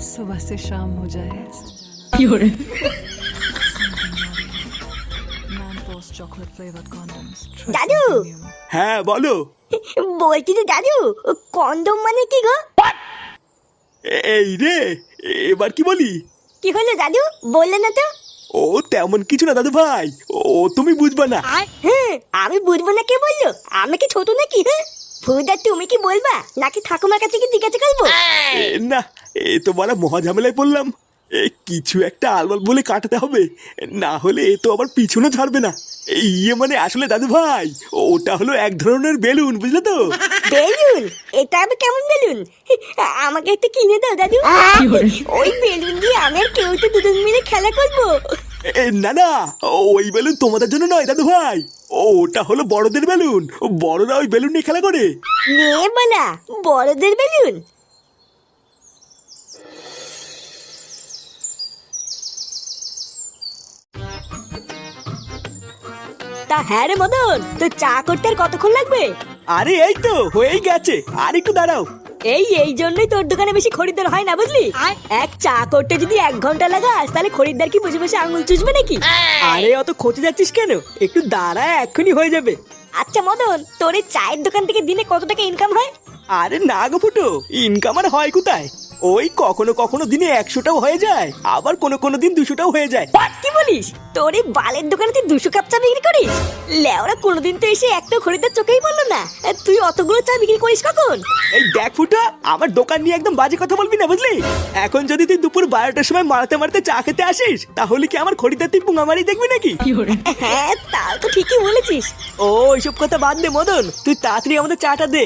सुबह से शाम हो जाए chocolate flavored condoms. দাদু হ্যাঁ বলো। বলছি যে দাদু কন্ডম মানে কি গো? এই রে, এবার কি বলি? কি হলো দাদু, বললে না তো? ও তেমন কিছু না দাদু ভাই, ও তুমি বুঝবা না। হ্যাঁ আমি বুঝবো না, কে বললো? আমি কি ছোট নাকি? হ্যাঁ ফুদা, তুমি কি বলবা নাকি ঠাকুমার কাছে কি জিজ্ঞাসা করবো? না, এ তো বলা মহা ঝামেলায় পড়লাম। কিছু একটা আলবাল বলে কাটাতে হবে, না হলে এ তো আবার পিছনে ছাড়বে না। ইয়ে মানে আসলে দাদু ভাই, ওটা হলো এক ধরনের বেলুন, বুঝলে তো? বেলুন? এটা আবার কেমন বেলুন? আমাকে একটা কিনে দাও দাদু। ওই বেলুন দিয়ে আমি আর কেউ তো দুজন মিলে খেলা করবো। না না, ওই বেলুন তোমাদের জন্য নয় দাদু ভাই, ওটা হলো বড়দের বেলুন। বড়রা ওই বেলুন নিয়ে খেলা করে। নে বলা বড়দের বেলুন? তা হ্যাঁ রে মদন, তো চা করতে আর কতক্ষণ লাগবে? আরে এই তো হয়েই গেছে, আর একটু দাঁড়াও। এই জন্যই তোর দোকানে বেশি খরিদ্দার হয় না, বুঝলি? এক চা করতে যদি 1 ঘন্টা লাগাস তাহলে খরিদ্দার কি বসে বসে আঙুল চুষবে নাকি? আরে অত খোঁজে যাচ্ছিস কেন, একটু দাঁড়া, এক্ষুনি হয়ে যাবে। আচ্ছা মদন, তোর এই চায়ের দোকান থেকে দিনে কত টাকা ইনকাম হয়? আরে না গো ফুটো, ইনকাম আর হয় কোথায়? ওই কখনো কখনো দিনে 100টাও হয়ে যায়, আবার কোনো দিন 200টাও হয়ে যায়। কি বলিস? তোর এই বালের দোকানে তুই 200 কাপ চা বিক্রি করিস? লেওরা কোনোদিন তো এসে একটা খরিদ্দার চোখেই বললো না। তুই অতগুলো চা বিক্রি করিস কখন? এই দেখ ফুটো, আমার দোকান নিয়ে একদম বাজে কথা বলবি না, বুঝলি? এখন যদি তুই দুপুর 12টার সময় মারতে মারতে চা খেতে আসিস, তাহলে কি আমার খরিদ্দার তুই পুঙ্গামারি দেখবি নাকি? হ্যাঁ তাও তো ঠিকই বলেছিস। ও এইসব কথা বাদ দে মদন, তুই তাড়াতাড়ি আমাদের চাটা দে।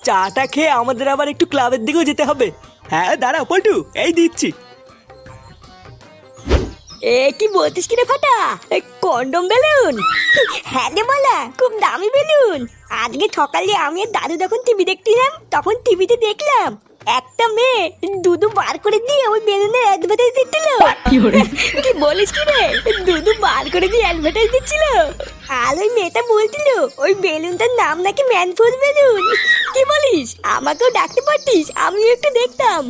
চাটা খেয়ে আমাদের আবার একটু ক্লাবের দিকেও যেতে হবে। হ্যাঁ দাঁড়া পল্টু, এই দিচ্ছি। এ কি বলতিস কি রে ফাটা, কন্ডম বেলুন? হ্যাঁ রে বলা, খুব দামি বেলুন। আজকে সকালে আমি আর দাদু যখন টিভি দেখছিলাম, তখন টিভিতে দেখলাম একটা মেয়ে দুধু বার করে দিয়ে ওই বেলুনের অ্যাডভার্টাইজ দিচ্ছিল। কি বলিস কি রে, দুধু বার করে দিয়ে অ্যাডভার্টাইজ দিচ্ছিল? আর ওই মেয়েটা বলছিল ওই বেলুনটার নাম নাকি ম্যানফুল বেলুন। কি বলিস? আমাকেও ডাকতে পারতিস, আমিও একটু দেখতাম।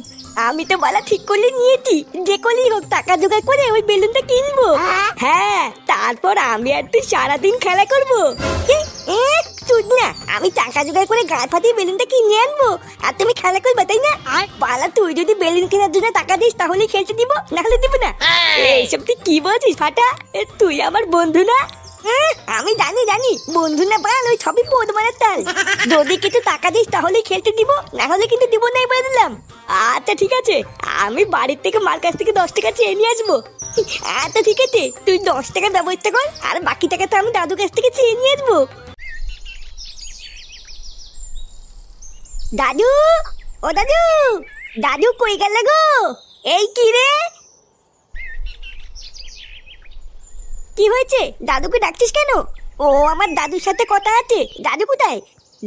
আমি তো বলা ঠিক করলে নিয়েছি, যে করেই হোক টাকা জোগাড় করে ওই বেলুনটা কিনবো। হ্যাঁ তারপর আমি আর তুই সারাদিন খেলা করবো। শুন না, আমি টাকা জোগাড় করে গায়ে ফাটিয়ে বেলুনটা কিনে আনবো, আর তুমি খেলা করবে, তাই না? পালা, তুই যদি বেলুন কেনার জন্য টাকা দিস তাহলেই খেলতে দিব, না হলে দিব না। এইসব তুই কি বলছিস ফাটা? তুই আমার বন্ধু না? আমি জানি বন্ধু না বাল, ওই সবই বোধ মারার তাল। যদি কিছু টাকা দিস তাহলেই খেলতে দিব, না হলে কিন্তু দিব না, বলে দিলাম। আচ্ছা ঠিক আছে, আমি বাড়ির থেকে মার কাছ থেকে 10 টাকা চেয়ে নিয়ে আসবো। আচ্ছা ঠিক আছে, তুই 10 টাকার ব্যবস্থা কর, আর বাকি টাকা তো আমি দাদুর কাছ থেকে চেয়ে নিয়ে আসবো। দাদু, ও দাদু, দাদু কই গেল গো? এই কি রে, কি হয়েছে? দাদুকে ডাকছিস কেন? ও আমার দাদুর সাথে কথা আছে। দাদু কোথায়?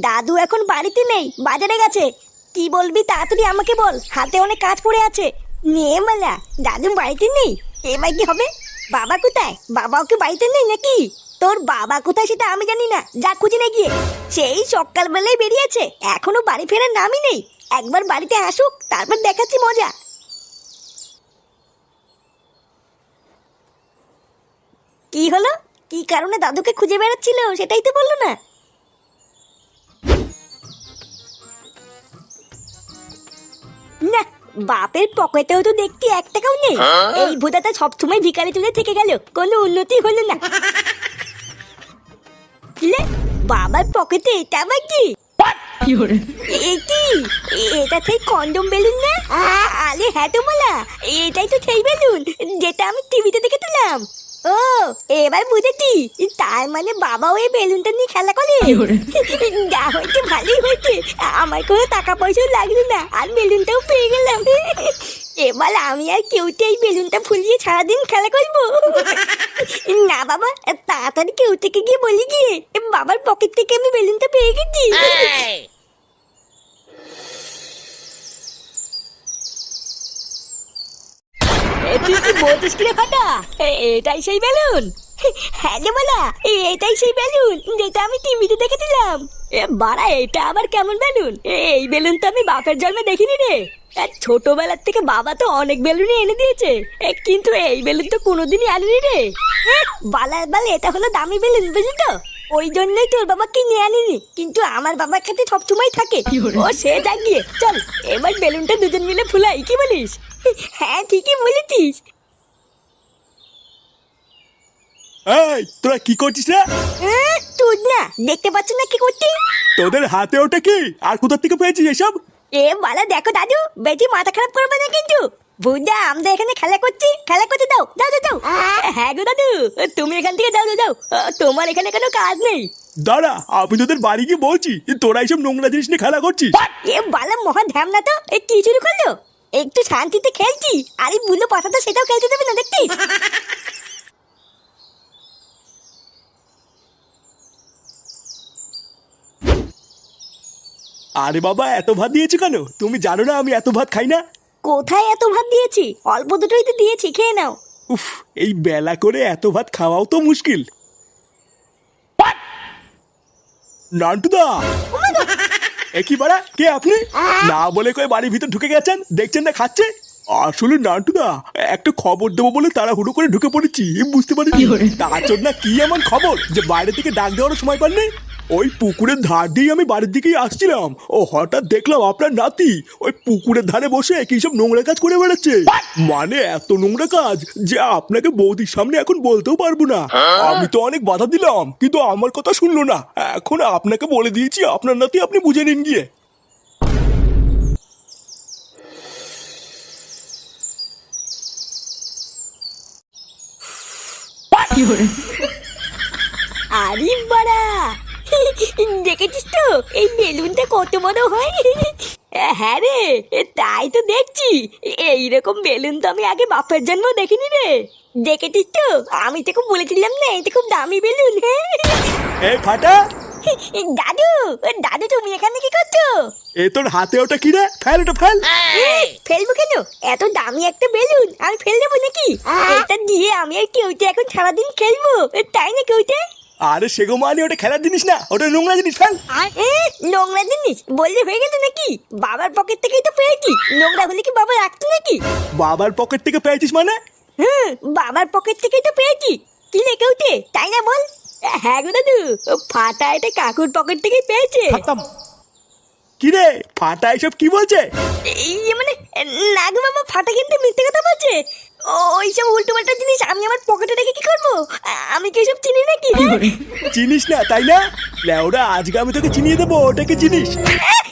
দাদু এখন বাড়িতে নেই, বাজারে গেছে। কি বলবি তাড়াতাড়ি আমাকে বল, হাতে অনেক কাজ পড়ে আছে। নে মালা, দাদু বাড়িতে নেই, এবার কি হবে? বাবা কোথায়? বাবাও কি বাড়িতে নেই নাকি? তোর বাবা কোথায় সেটা আমি জানি না, যা খুঁজে না গিয়ে। সেই সকালবেলায় বেরিয়েছে, এখনো বাড়ি ফেরার নামই নেই। একবার বাড়িতে আসুক, তারপর দেখাচ্ছি মজা। কি হলো? কি কারণে দাদুকে খুঁজে বেড়াচ্ছিল সেটাই তো বললো না। না, বাপের পকেটেও তো দেখতে 1 টাকাও নেই। এই ভোদাটা সবসময় ভিখারি তুলে থেকে গেল, কোনো উন্নতি হলো না। বাবার পকেটে এটা আবার কি? এটা সেই কন্ডম বেলুন না? আরে হ্যাঁ তো বলা, এটাই তো সেই বেলুন যেটা আমি টিভিতে দেখেছিলাম। ও এবার বুঝেছি, তার মানে বাবা ওই বেলুনটা নিয়ে খেলা করে। যা হয়েছে ভালোই হয়েছে, আমার কোনো টাকা পয়সাও লাগলো না, আর বেলুনটাও পেয়ে গেলাম। এবার আমি আর কেউতে এই বেলুনটা ফুলিয়ে সারাদিন খেলা করবো। না বাবা, তাড়াতাড়ি কেউ থেকে গিয়ে বলি গিয়ে বাবার পকেট থেকে আমি বেলুনটা পেয়ে গেছি। তুই কি বলছিস কি রে ফাটা? এটাই সেই বেলুন? হ্যাঁ রে বলা, এটাই সেই বেলুন যেটা আমি টিভিতে দেখেছিলাম। বাড়া, এটা আবার কেমন বেলুন? এই বেলুন তো আমি বাপের জন্মে দেখিনি রে। ছোটবেলার থেকে বাবা তো অনেক বেলুনই এনে দিয়েছে, কিন্তু এই বেলুন তো কোনোদিনই আনিনি রে। বালার বাল, এটা হলো দামি বেলুন, বুঝলি তো? ওই জন্যই তোর বাবা কিনে আনিনি, কিন্তু আমার বাবার কাছে সবসময় থাকে। ও সে যাক গিয়ে, চল এবার বেলুনটা দুজন মিলে ফুলাই, কি বলিস? হ্যাঁ ঠিকই বলেছিস। এই তোরা কি করছিস রে? তুই না দেখতে পাচ্ছ না কি করছিস? তোদের হাতে ওটা কি, আর কোথা থেকে পেয়েছিস এসব? বালা দেখো দাদু, বেশি মাথা খারাপ করবে না কিন্তু। বুঝা, আমরা এখানে খেলা করছি, খেলা করতে দাও, যাও যাও যাও। হ্যাঁ গো দাদু, তুমি এখান থেকে যাও যাও যাও, তোমার এখানে কোনো কাজ নেই। দাঁড়া, আমি তোদের বাড়ি গিয়ে বলছি তোরা এইসব নোংরা জিনিস নিয়ে খেলা করছিস। বালা মহা ধ্যামনা তো, কি শুরু করলো? একটু শান্তিতে খেলছি, আর এই বুলো পাতাটা সেটাও খেলতে দেবে না, দেখছিস? আরে বাবা, এত ভাত দিয়েছি কেন? তুমি জানো না আমি এত ভাত খাই না। কোথায় এত ভাত দিয়েছি? অল্প দুটোই তো দিয়েছি, খেয়ে নাও। উফ, এই বেলা করে এত ভাত খাওয়াও তো মুশকিল। নান্টুদা, একই বাড়া, কে আপনি? না বলে কয়ে বাড়ির ভিতর ঢুকে গেছেন, দেখছেন না খাচ্ছে। আসলে নান্টুদা, একটা খবর দেবো বলে তাড়াহুড়ো করে ঢুকে পড়েছি, বুঝতে পারিনি। তার জন্য কি এমন খবর যে বাইরে থেকে ডাক দেওয়ার সময় পাননি? ওই পুকুরের ধার দিয়ে আমি বাড়ির দিকেই আসছিলাম, ও হঠাৎ দেখলাম আপনার নাতি ওই পুকুরের ধারে বসে কি সব নোংরা কাজ করে বেড়াচ্ছে। মানে এত নোংরা কাজ যে আপনাকে বৌদির সামনে এখন বলতেও পারবো না। আমি তো অনেক বাধা দিলাম, কিন্তু আমার কথা শুনলো না। এখন আপনাকে বলে দিয়েছি, আপনার নাতি আপনি বুঝে নিন গিয়ে। আরে বাড়া, দেখেছিস তো এই বেলুনটা কত বড় হয়? হ্যাঁ রে, তাই তো দেখছি। এইরকম বেলুন তো আমি আগে বাপের জন্ম দেখিনি রে। দেখেছিস তো, আমি তোকে বলেছিলাম না এটা খুব দামি বেলুন। এই ফাটা, দাদু, দাদু তুমি এখানে কি করছো? এ তোর হাতে ওটা কি রে? ফেল ওটা, ফেল। ফেলবো কেন? এত দামি একটা বেলুন আমি ফেল দেবো নাকি? এটা দিয়ে আমি আর কেউতে এখন সারাদিন খেলবো, তাই না কেউতে? আরে সেগো মানে ওটা খেলার জিনিস না, ওটা নোংরা জিনিস, ফেল। নোংরা জিনিস বললে হয়ে গেল নাকি? বাবার পকেট থেকেই তো পেয়েছি, নোংরা হলে কি বাবা রাখতো নাকি? বাবার পকেট থেকে পেয়েছিস মানে? বাবার পকেট থেকেই তো পেয়েছি। কি রে কেউতে, তাই না বল? হ্যাঁ গো দাদু, ফাটা এটা কাকুর পকেট থেকেই পেয়েছে। কি রে ফাটা, এসব কি বলছে? মানে না গো মামা, ফাটা কিন্তু মিথ্যে কথা বলছে। ওইসব উল্টো পাল্টা জিনিস আমি আমার পকেটে রেখে কি করবো? আমি কি এসব চিনি নাকি? চিনিস না তাই না? লেওরা, আজকে আমি তোকে চিনিয়ে দেবো ওটাকে চিনিস। হ্যাঁ?